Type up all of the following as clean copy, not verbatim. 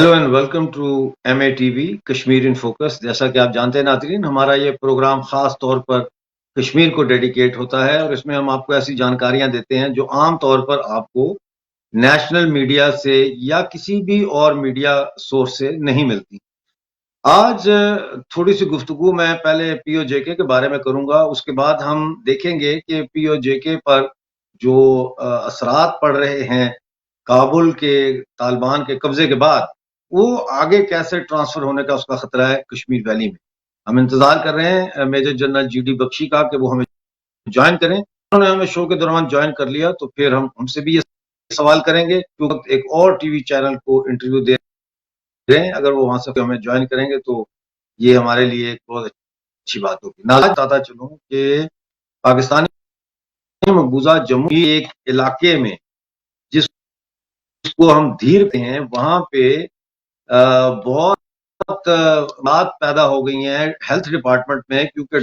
Hello and welcome to MATV Kashmir in focus. जैसा कि आप जानते हैं नाज़रीन, हमारा ये प्रोग्राम ख़ास तौर पर कश्मीर को डेडिकेट होता है और इसमें हम आपको ऐसी जानकारियां देते हैं जो आम तौर पर आपको नेशनल मीडिया से या किसी भी और मीडिया सोर्स से नहीं मिलती। आज थोड़ी सी गुफ्तगू मैं पहले POJK के बारे में करूंगा, उसके बाद हम देखेंगे कि POJK पर जो असरात पड़ रहे हैं काबुल के तालिबान के कब्जे के बाद, वो आगे कैसे ट्रांसफर होने का उसका खतरा है कश्मीर वैली में। हम इंतजार कर रहे हैं मेजर जनरल GD बख्शी का कि वो हमें ज्वाइन करें। उन्होंने हमें शो के दौरान ज्वाइन कर लिया तो फिर हम उनसे भी ये सवाल करेंगे, क्योंकि एक और टीवी चैनल को इंटरव्यू दे रहे हैं। अगर वो वहां से हमें ज्वाइन करेंगे तो ये हमारे लिए एक बहुत अच्छी बात होगी। ना बताता चलूं कि पाकिस्तानी मकबूजा जम्मू की एक इलाके में जिसको हम धीर कहते हैं, वहां पे बहुत बात पैदा हो गई है हेल्थ डिपार्टमेंट में, क्योंकि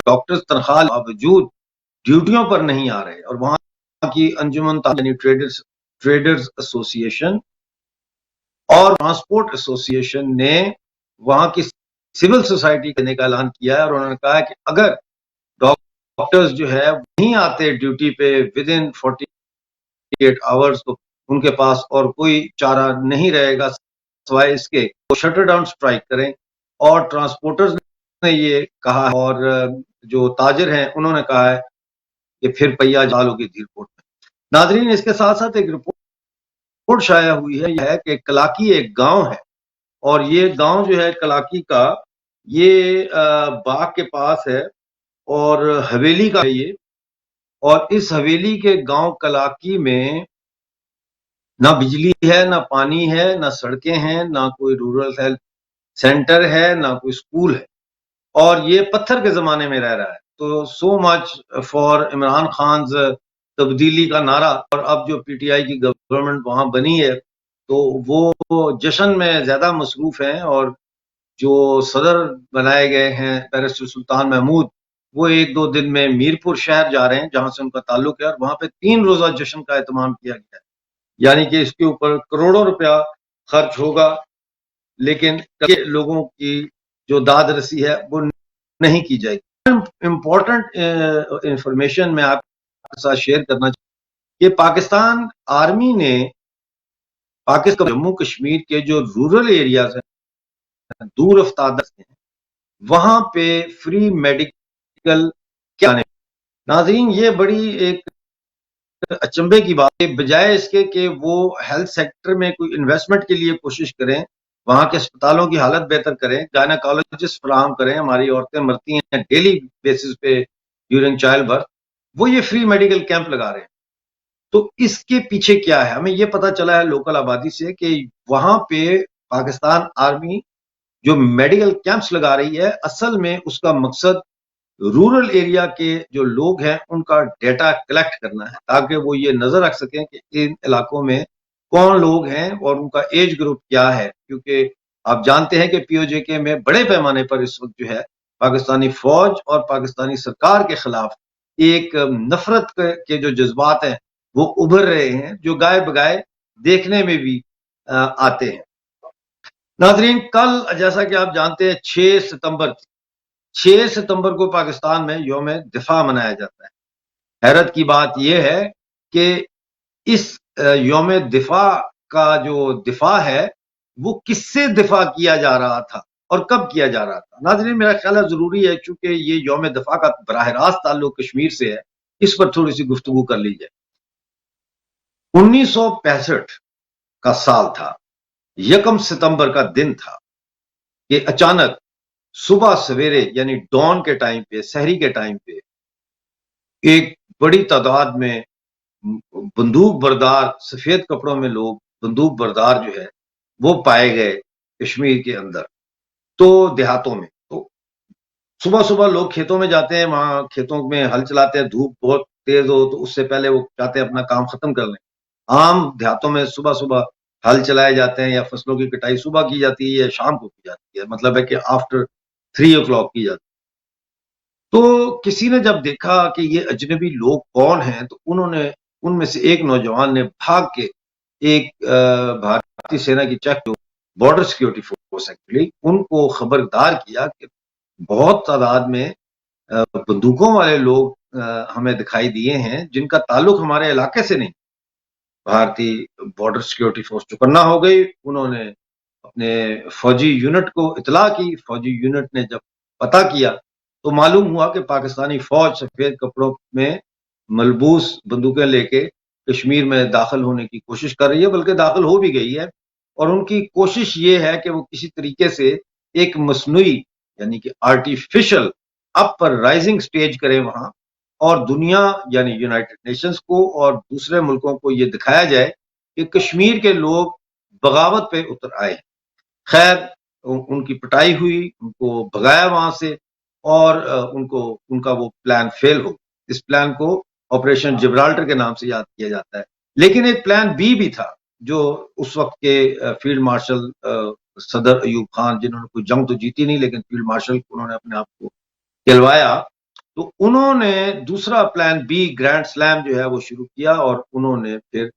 डॉक्टर्स तनख्वाह के बावजूद ड्यूटियों पर नहीं आ रहे और वहां की अंजुमन यानी ट्रेडर्स एसोसिएशन और ट्रांसपोर्ट एसोसिएशन ने वहां की सिविल सोसाइटी करने का ऐलान किया है और उन्होंने कहा है कि अगर डॉक्टर्स जो है नहीं आते ड्यूटी पे विद इन 48 आवर्स तो उनके पास और कोई चारा नहीं रहेगा सिवाय इसके वो शटर डाउन स्ट्राइक करें। और ट्रांसपोर्टर्स ने ये कहा है और जो ताजिर हैं उन्होंने कहा है कि फिर पहिया जाल होगी धीरकोट में। नाजरीन, इसके साथ साथ एक रिपोर्ट शाया हुई है, यह है कि कलाकी एक गांव है और ये गांव जो है कलाकी का, ये बाग के पास है और हवेली का है ये। और इस हवेली के गांव कलाकी में ना बिजली है, ना पानी है, ना सड़कें हैं, ना कोई रूरल हेल्थ सेंटर है, ना कोई स्कूल है और ये पत्थर के जमाने में रह रहा है। तो so much for Imran Khan तब्दीली का नारा। और अब जो PTI की गवर्नमेंट वहां बनी है तो वो जश्न में ज्यादा मसरूफ हैं और जो सदर बनाए गए हैं बैरिस्टर सुल्तान महमूद, वो एक दो दिन में मीरपुर शहर जा रहे हैं जहां से उनका ताल्लुक है और वहां पे 3 रोजा जश्न का एहतमाम किया गया है। यानी कि इसके ऊपर करोड़ों रुपया खर्च होगा, लेकिन लोगों की जो दाद रसी है वो नहीं की जाएगी। इंपॉर्टेंट इंफॉर्मेशन मैं आपके साथ शेयर करना चाहूँ कि पाकिस्तान आर्मी ने पाकिस्तान जम्मू कश्मीर के जो रूरल एरियाज हैं, दूर अफ्ताद हैं, वहां पे फ्री मेडिकल क्या आने। नाज़रीन, ये बड़ी एक अचंभे की बात है। बजाय इसके कि वो हेल्थ सेक्टर में कोई इन्वेस्टमेंट के लिए कोशिश करें, वहां के अस्पतालों की हालत बेहतर करें, गायनाकोलॉजिस्ट फराहम करें, हमारी औरतें मरती हैं डेली बेसिस पे ड्यूरिंग चाइल्ड बर्थ, वो ये फ्री मेडिकल कैंप लगा रहे हैं। तो इसके पीछे क्या है, हमें ये पता चला है लोकल आबादी से कि वहां पे पाकिस्तान आर्मी जो मेडिकल कैंप्स लगा रही है, असल में उसका मकसद रूरल एरिया के जो लोग हैं उनका डेटा कलेक्ट करना है, ताकि वो ये नजर रख सकें कि इन इलाकों में कौन लोग हैं और उनका एज ग्रुप क्या है। क्योंकि आप जानते हैं कि POJK में बड़े पैमाने पर इस वक्त जो है पाकिस्तानी फौज और पाकिस्तानी सरकार के खिलाफ एक नफरत के जो जज्बात हैं वो उभर रहे हैं, जो गाय बगाए देखने में भी आते हैं। नाजरीन, कल जैसा कि आप जानते हैं 6 सितंबर को पाकिस्तान में यौम दिफा मनाया जाता है। हैरत की बात यह है कि इस यौम दिफा का जो दिफा है वो किससे दिफा किया जा रहा था और कब किया जा रहा था। नाज़रीन, मेरा ख्याल है जरूरी है, चूंकि ये यौम दिफा का बराह रास्त ताल्लुक कश्मीर से है, इस पर थोड़ी सी गुफ्तगू कर ली जाए। 1965 का साल था, 1 सितंबर का दिन था कि अचानक सुबह सवेरे यानी डॉन के टाइम पे, सहरी के टाइम पे, एक बड़ी तादाद में बंदूक बरदार, सफेद कपड़ों में लोग बंदूक बरदार जो है वो पाए गए कश्मीर के अंदर। तो देहातों में तो सुबह सुबह लोग खेतों में जाते हैं, वहां खेतों में हल चलाते हैं, धूप बहुत तेज हो तो उससे पहले वो चाहते हैं अपना काम खत्म कर लें। आम देहातों में सुबह सुबह हल चलाए जाते हैं या फसलों की कटाई सुबह की जाती है या शाम को की जाती है, मतलब है कि आफ्टर 3 o'clock की जाती है। तो किसी ने जब देखा कि ये अजनबी लोग कौन हैं, तो उन्होंने उनमें से एक नौजवान ने भाग के एक भारतीय सेना की check border security force actually, उनको खबरदार किया कि बहुत तादाद में बंदूकों वाले लोग हमें दिखाई दिए हैं जिनका ताल्लुक हमारे इलाके से नहीं। भारतीय बॉर्डर सिक्योरिटी फोर्स चौकन्ना हो गई। उन्होंने अपने फौजी यूनिट को इतला की। फौजी यूनिट ने जब पता किया तो मालूम हुआ कि पाकिस्तानी फौज सफेद कपड़ों में मलबूस बंदूकें लेके कश्मीर में दाखिल होने की कोशिश कर रही है, बल्कि दाखिल हो भी गई है। और उनकी कोशिश ये है कि वो किसी तरीके से एक मसनूई यानी कि आर्टिफिशियल अपर राइजिंग स्टेज करें वहां, और दुनिया यानी यूनाइटेड नेशंस को और दूसरे मुल्कों को ये दिखाया जाए कि कश्मीर के लोग बगावत पे उतर आए। खैर, उनकी पिटाई हुई, उनको भगाया वहां से, और उनको उनका वो प्लान फेल हो। इस प्लान को ऑपरेशन जिब्राल्टर के नाम से याद किया जाता है। लेकिन एक प्लान बी भी था, जो उस वक्त के फील्ड मार्शल सदर अयूब खान, जिन्होंने कोई जंग तो जीती नहीं लेकिन फील्ड मार्शल उन्होंने अपने आप को कहलवाया, तो उन्होंने दूसरा प्लान बी ग्रैंड स्लैम जो है वो शुरू किया, और उन्होंने फिर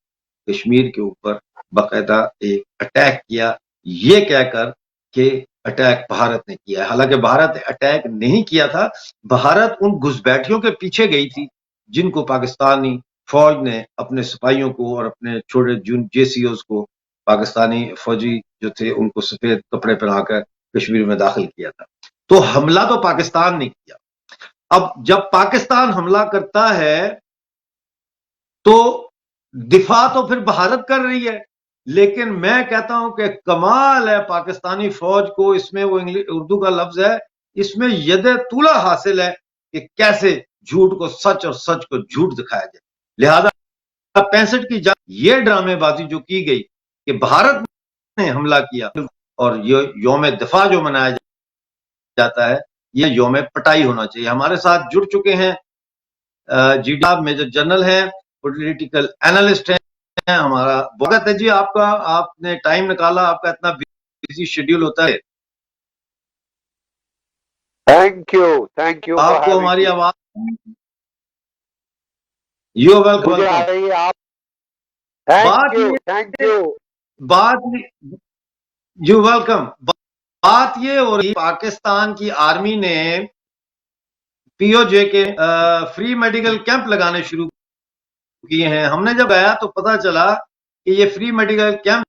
कश्मीर के ऊपर बाकायदा एक अटैक किया, ये कहकर कि अटैक भारत ने किया है। हालांकि भारत ने अटैक नहीं किया था। भारत उन घुसपैठियों के पीछे गई थी जिनको पाकिस्तानी फौज ने अपने सिपाहियों को और अपने छोटे जेसीओज को, पाकिस्तानी फौजी जो थे उनको सफेद कपड़े पहनाकर कश्मीर में दाखिल किया था। तो हमला तो पाकिस्तान ने किया। अब जब पाकिस्तान हमला करता है तो दिफा तो फिर भारत कर रही है। लेकिन मैं कहता हूं कि कमाल है पाकिस्तानी फौज को, इसमें वो उर्दू का लफ्ज है, इसमें यदे तुला हासिल है कि कैसे झूठ को सच और सच को झूठ दिखाया जाए। लिहाजा 65 की जंग, ये ड्रामेबाजी जो की गई कि भारत ने हमला किया, और ये यौम दिफा जो मनाया जाता है, ये यौम पटाई होना चाहिए। हमारे साथ जुड़ चुके हैं जीडी मेजर जनरल हैं, पॉलिटिकल एनालिस्ट हैं। हमारा स्वागत है जी आपका, आपने टाइम निकाला, आपका इतना बिजी शेड्यूल होता है। थैंक यू आपको हमारी आवाज, यू आर वेलकम। मुझे आ रही है आप? थैंक यू बात यू वेलकम। बात ये हो रही, पाकिस्तान की आर्मी ने पीओजे के फ्री मेडिकल कैंप लगाने शुरू किए हैं। हमने जब आया तो पता चला कि ये free medical camp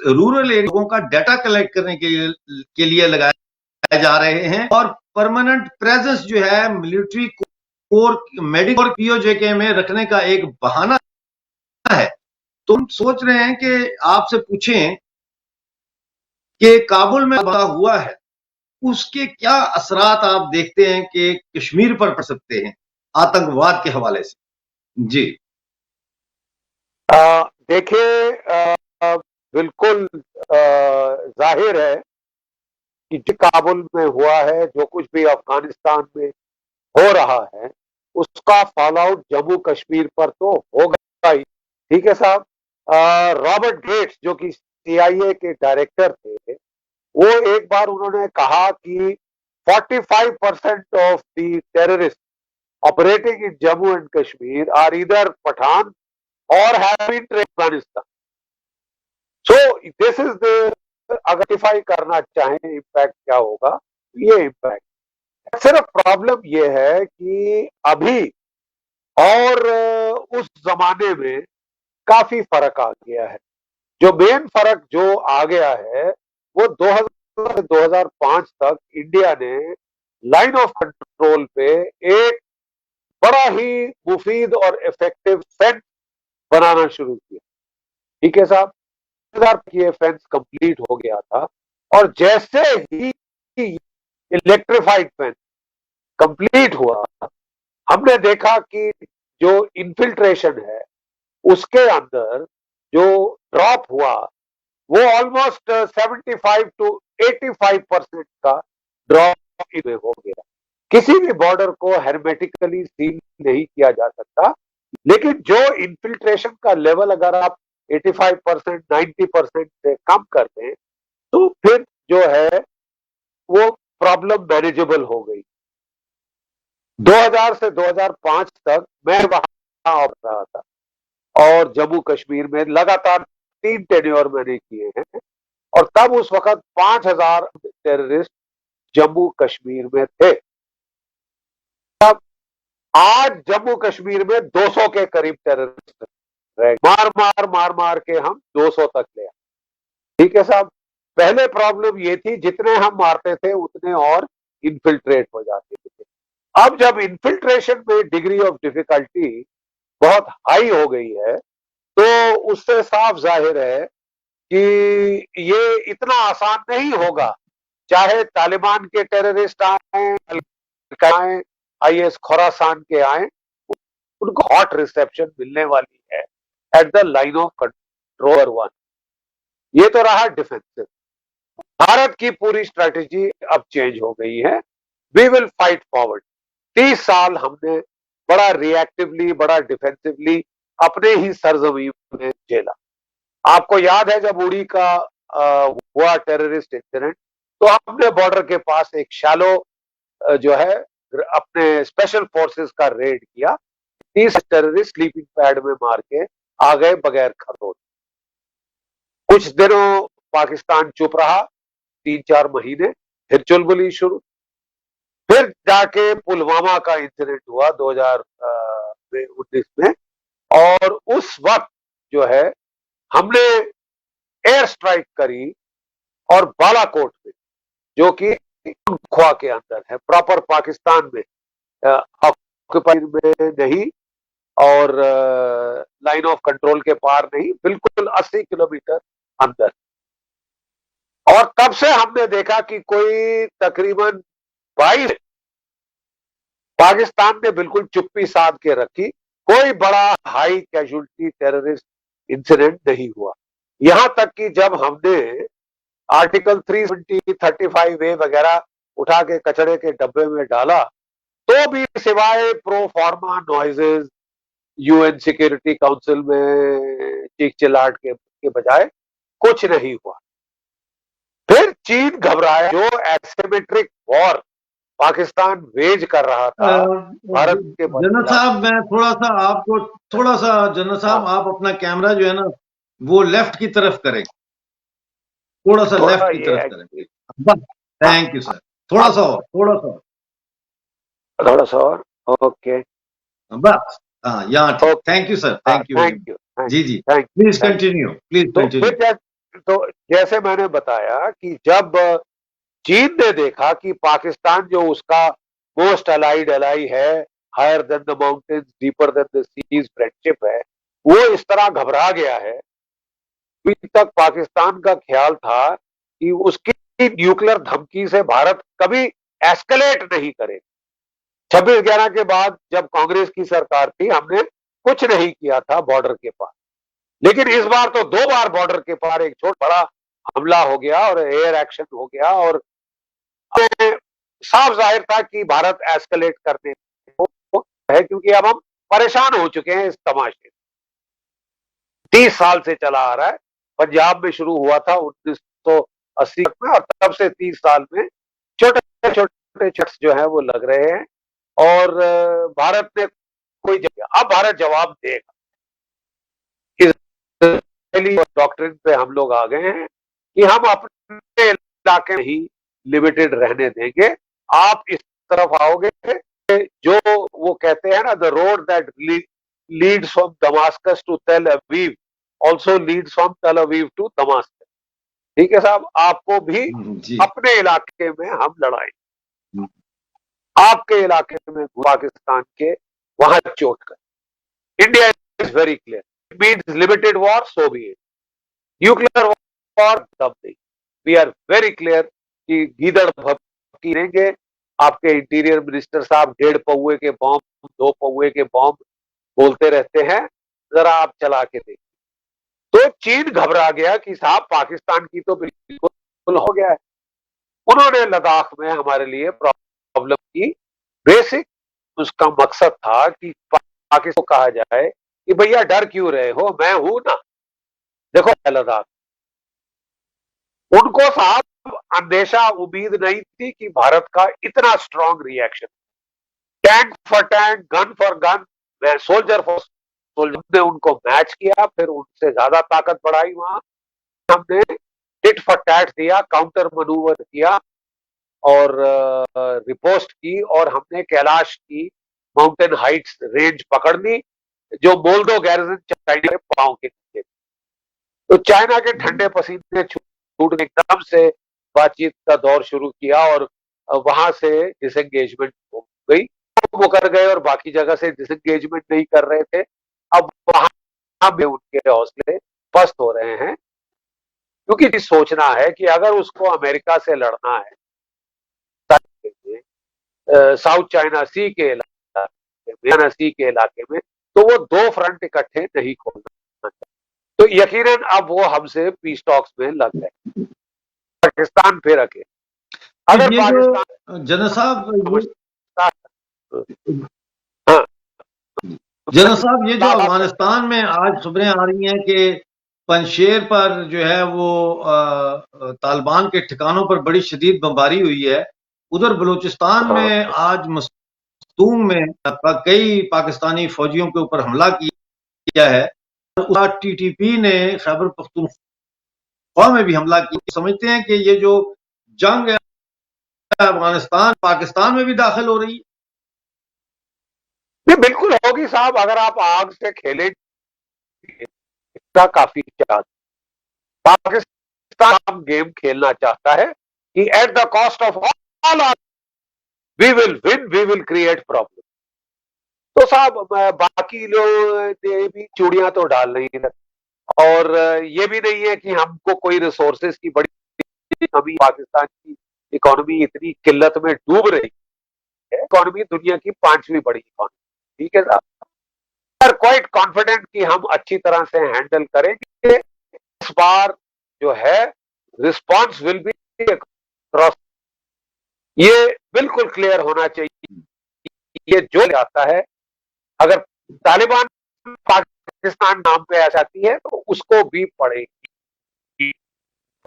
rural area का डाटा कलेक्ट करने के लिए लगाए जा रहे हैं, और परमानेंट प्रेजेंस जो है मिलिट्री कोर मेडिकल पीओजेके में रखने का एक बहाना है। तो हम सोच रहे हैं कि आपसे पूछें कि काबुल में बड़ा हुआ है, उसके क्या असरात आप देखते हैं कि कश्मीर पर पड़ सकते हैं आतंकवाद के हवाले से? जी देखिए, बिल्कुल जाहिर है कि जो काबुल में हुआ है, जो कुछ भी अफगानिस्तान में हो रहा है, उसका फॉल आउट जम्मू कश्मीर पर तो होगा ही। ठीक है साहब। रॉबर्ट गेट्स जो कि सीआईए के डायरेक्टर थे, वो एक बार उन्होंने कहा कि 45% of the terrorist operating in Jammu and Kashmir are either Pathan or have been train Afghanistan. So this is the, identify करना चाहें इम्पैक्ट क्या होगा, ये इम्पैक्ट। सिर्फ प्रॉब्लम ये है कि अभी और उस जमाने में काफी फर्क आ गया है। जो मेन फर्क जो आ गया है वो 2000 से 2005 तक इंडिया ने लाइन ऑफ कंट्रोल पे एक बड़ा ही मुफीद और इफेक्टिव फेंस बनाना शुरू किया। ठीक है साहब। 2000 ये फेंस कंप्लीट हो गया था, और जैसे ही इलेक्ट्रिफाइड फेंस कंप्लीट हुआ, हमने देखा कि जो इन्फिल्ट्रेशन है उसके अंदर जो ड्रॉप हुआ वो ऑलमोस्ट 75 to 85% का ड्रॉप में हो गया। किसी भी बॉर्डर को हेर्मेटिकली सील नहीं किया जा सकता, लेकिन जो इन्फिल्ट्रेशन का लेवल अगर आप 85% 90% से कम कर दें तो फिर जो है वो प्रॉब्लम मैनेजेबल हो गई। 2000 से 2005 तक मैं वहां रहा था, और जम्मू कश्मीर में लगातार 3 टेन्योर मैंने किए हैं। और तब उस वक्त 5,000 टेररिस्ट जम्मू कश्मीर में थे। तब आज जम्मू कश्मीर में 200 के करीब टेररिस्ट रह, मार मार के हम 200 तक ले आए। ठीक है साहब, पहले प्रॉब्लम ये थी जितने हम मारते थे उतने और इन्फिल्ट्रेट हो जाते थे। अब जब इन्फिल्ट्रेशन में डिग्री ऑफ डिफिकल्टी बहुत हाई हो गई है तो उससे साफ जाहिर है कि ये इतना आसान नहीं होगा, चाहे तालिबान के टेररिस्ट आए, आईएस खोरासान के आए, उनको हॉट रिसेप्शन मिलने वाली है at the line of control one. ये तो रहा डिफेंसिव। भारत की पूरी स्ट्रेटेजी अब चेंज हो गई है। We will fight forward. 30 साल हमने बड़ा रिएक्टिवली, बड़ा डिफेंसिवली अपने ही सरजमीन में झेला। आपको याद है जब उड़ी का हुआ टेररिस्ट इंसिडेंट, तो हमने बॉर्डर के पास एक शैलो जो है अपने स्पेशल फोर्सेस का रेड किया। 30 टेररिस्ट स्लीपिंग पैड में मार के आ गए बगैर खरोच। कुछ दिनों पाकिस्तान चुप रहा, 3-4 महीने, फिर चुलबुली शुरू। फिर जाके पुलवामा का इंसिडेंट हुआ 2019 में, और उस वक्त जो है हमने एयर स्ट्राइक करी, और बालाकोट में जो कि ख्वा के अंदर है, प्रॉपर पाकिस्तान में, ऑक्यूपाइड में नहीं और लाइन ऑफ कंट्रोल के पार नहीं, बिल्कुल 80 किलोमीटर अंदर। और तब से हमने देखा कि कोई तकरीबन 22 पाकिस्तान ने बिल्कुल चुप्पी साध के रखी। कोई बड़ा हाई कैजुअल्टी टेररिस्ट इंसिडेंट नहीं हुआ। यहां तक कि जब हमने आर्टिकल 370, 35A वगैरह उठा के कचड़े के डब्बे में डाला, तो भी सिवाय प्रो फॉर्मा नॉइजेज यूएन सिक्योरिटी काउंसिल में चीख चिल्लाहट के बजाय कुछ नहीं हुआ। फिर चीन घबराया। जो एसिमेट्रिक वॉर पाकिस्तान वेज कर रहा था भारत के जनरल साहब, मैं थोड़ा सा जनरल साहब, आप अपना कैमरा जो है ना वो लेफ्ट की तरफ करें, थोड़ा सा लेफ्ट की तरफ करें। बस, थैंक यू सर। थोड़ा सा और, ओके, बस, हाँ यहाँ ठीक। Thank you sir, thank you. जी जी, प्लीज कंटिन्यू। तो जैसे मैंने बताया कि जब चीन ने देखा कि पाकिस्तान जो उसका मोस्ट अलाइड अलाई है, higher than the mountains, deeper than the seas friendship है, वो इस तरह घबरा गया है। अभी तक पाकिस्तान का ख्याल था कि उसकी न्यूक्लियर धमकी से भारत कभी एस्केलेट नहीं करे। 26/11 के बाद जब कांग्रेस की सरकार थी, हमने कुछ नहीं किया था बॉर्डर के पार, लेकिन इस बार तो 2 बार बॉर्डर के पार एक छोटा बड़ा हमला हो गया और एयर एक्शन हो गया, और साफ जाहिर था कि भारत एस्केलेट करने को है, क्योंकि अब हम परेशान हो चुके हैं इस तमाशे। 30 साल से चला आ रहा है। पंजाब में शुरू हुआ था 1980 में, और तब से 30 साल में छोटे छोटे चट्स जो है वो लग रहे हैं, और भारत ने कोई अब भारत जवाब देगा। इस डॉक्ट्रिन पे हम लोग आ गए हैं कि हम अपने इलाके में ही लिमिटेड रहने देंगे। आप इस तरफ आओगे, जो वो कहते हैं ना, the road that leads from Damascus to Tel Aviv also leads from तेल अवीव टू दमास्कस। ठीक है साहब, आपको भी अपने इलाके में हम लड़ाई, आपके इलाके में पाकिस्तान के वहां चोट कर। India is very clear, it means limited war, so B it. Nuclear war तब नहीं। वी आर वेरी क्लियर कि गीदड़ भपकी रहेंगे। आपके इंटीरियर मिनिस्टर साहब 1.5 पौवे के बॉम्ब, 2 पौवे के बॉम्ब बोलते रहते हैं, जरा आप चला के देखिए। तो चीन घबरा गया कि साहब पाकिस्तान की तो बिल्कुल हो गया है। उन्होंने लद्दाख में हमारे लिए प्रॉब्लम की। बेसिक उसका मकसद था कि पाकिस्तान को कहा जाए कि भैया डर क्यों रहे हो, मैं हूं ना, देखो लद्दाख। उनको साहब अंदेशा, उम्मीद नहीं थी कि भारत का इतना strong reaction, tank for tank, gun for gun, soldier for soldier ने उनको मैच किया, फिर उनसे ज्यादा ताकत बढ़ाई। वहां हमने टिट फॉर टैट दिया, काउंटर मनूवर किया और रिपोस्ट की, और हमने कैलाश की माउंटेन हाइट्स रेंज पकड़ ली, जो मोल्डो गैरिजन चाइना के पांव के नीचे। तो चाइना के ठंडे पसीने छूट एकदम से बातचीत का दौर शुरू किया, और वहां से डिसएंगेजमेंट हो गई। वो कर गए और बाकी जगह से डिसएंगेजमेंट नहीं कर रहे थे। अब वहां में उनके हौसले पस्त हो रहे हैं, क्योंकि सोचना है कि अगर उसको अमेरिका से लड़ना है साउथ चाइना सी के इलाके में, तो वो दो फ्रंट इकट्ठे नहीं खोलना चाहिए। तो यकीनन अब वो हमसे पीस टॉक्स में लग गए। पाकिस्तान फिर अकेले, अगर ये पाकिस्तान जो जनरल साहब हाँ, जनरल साहब, ये जो अफगानिस्तान में आज खबरें आ रही हैं कि पंशेर पर जो है वो तालिबान के ठिकानों पर बड़ी शदीद बमबारी हुई है। उधर बलूचिस्तान में आज मस्तूम में कई पाकिस्तानी फौजियों के ऊपर हमला किया है। टीटीपी ने खैबर पख्तूनख्वा में भी हमला किया। समझते हैं कि ये जो जंग है अफगानिस्तान पाकिस्तान में भी दाखिल हो रही है। ये बिल्कुल होगी साहब, अगर आप आग से खेले इसका काफी चांस। पाकिस्तान गेम खेलना चाहता है कि at the cost of all we will win, we will create problem. तो साहब बाकी लोग भी चूड़ियां तो डाल नहीं रहे, और ये भी नहीं है कि हमको कोई रिसोर्सेज की बड़ी कमी। पाकिस्तान की इकोनॉमी इतनी किल्लत में डूब रही है, इकोनॉमी दुनिया की 5वीं बड़ी इकोनॉमी, ठीक है साहब, क्वाइट कॉन्फिडेंट कि हम अच्छी तरह से हैंडल करेंगे। इस बार जो है रिस्पॉन्स विल बी क्रॉस, ये बिल्कुल क्लियर होना चाहिए। ये जो आता है, अगर तालिबान पाकिस्तान नाम पे आ जाती है तो उसको भी पड़ेगी।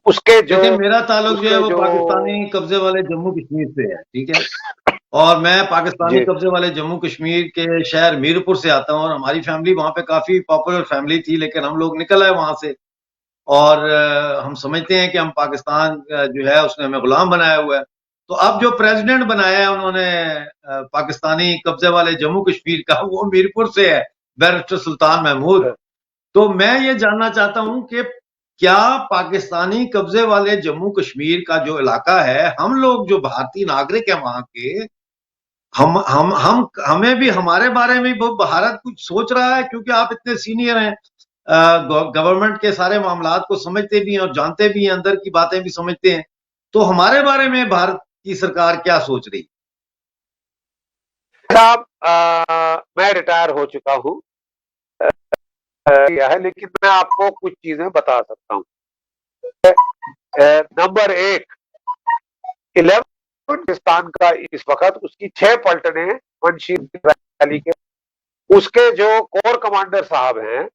उसके जो मेरा ताल्लुक जो है वो पाकिस्तानी कब्जे वाले जम्मू कश्मीर से है, ठीक है, और मैं पाकिस्तानी कब्जे वाले जम्मू कश्मीर के शहर मीरपुर से आता हूँ, और हमारी फैमिली वहां पे काफी पॉपुलर फैमिली थी, लेकिन हम लोग निकल आए वहां से, और हम समझते हैं कि हम पाकिस्तान जो है उसने हमें गुलाम बनाया हुआ है। तो अब जो प्रेसिडेंट बनाया है उन्होंने पाकिस्तानी कब्जे वाले जम्मू कश्मीर का, वो मीरपुर से है, बैरिस्टर सुल्तान महमूद। तो मैं ये जानना चाहता हूं कि क्या पाकिस्तानी कब्जे वाले जम्मू कश्मीर का जो इलाका है, हम लोग जो भारतीय नागरिक हैं वहां के, हम हमें भी हमारे बारे में भारत कुछ सोच रहा है? क्योंकि आप इतने सीनियर हैं, गवर्नमेंट के सारे मामलात को समझते भी हैं और जानते भी हैं, अंदर की बातें भी समझते हैं, तो हमारे बारे में भारत की सरकार क्या सोच रही? साहब मैं रिटायर हो चुका हूं है, लेकिन मैं आपको कुछ चीजें बता सकता हूं। नंबर 1, 11 पाकिस्तान का इस वक्त उसकी 6 पलटने पंचशील वैली के, उसके जो कोर कमांडर साहब हैं,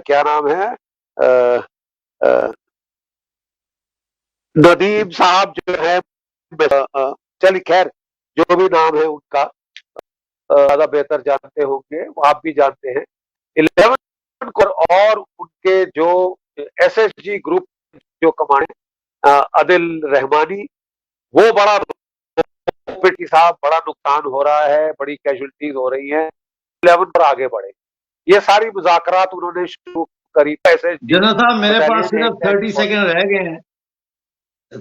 क्या नाम है, नदीम साहब जो है, चलिए खैर जो भी नाम है उनका ज्यादा बेहतर जानते होंगे, आप भी जानते हैं। 11 और उनके जो एसएसजी ग्रुप जो कमांडर अदिल रहमानी, वो बड़ा साहब बड़ा नुकसान हो रहा है, बड़ी कैजुअलिटीज हो रही हैं, 11 पर आगे बढ़े। ये सारी मुज़ाकरात उन्होंने शुरू करी। जनरल साहब मेरे पास सिर्फ 30 सेकंड रह गए हैं,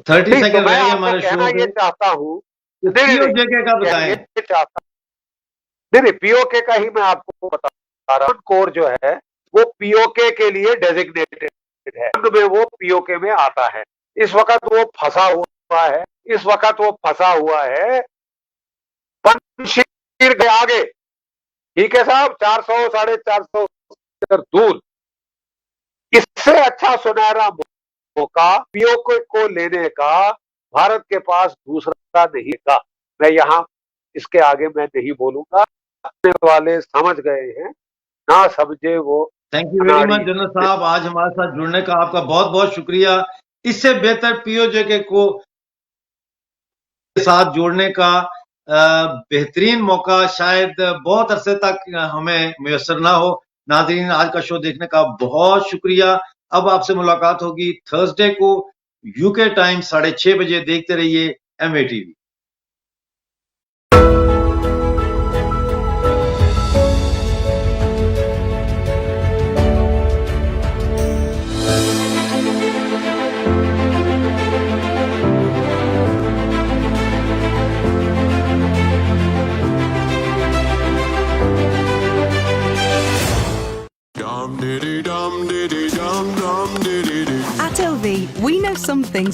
30 सेकंड रह गए हमारे शो ये चाहता हूँ, पीओजे का बताएं। नहीं, पीओके का ही मैं आपको बता रहा हूँ। कोर जो है वो पीओके के लिए डेजिग्नेटेड है, में वो पीओके में आता है। इस वक्त वो फंसा हुआ है, पंचशील के आगे, ठीक है साहब, 400 450 दूर। इससे अच्छा सुनहरा मौका पीओके को लेने का भारत के पास दूसरा नहीं था। मैं यहाँ इसके आगे मैं नहीं बोलूंगा, वाले समझ गए हैं, ना समझे वो। Thank you very much general साहब, आज हमारे साथ जुड़ने का आपका बहुत बहुत शुक्रिया। इससे बेहतर पीओजे को साथ जोड़ने का बेहतरीन मौका शायद बहुत अरसे तक हमें मुयसर ना हो। नाज़रीन, आज का शो देखने का बहुत शुक्रिया। अब आपसे मुलाकात होगी थर्सडे को यूके टाइम 6:30 बजे। देखते रहिए MATV।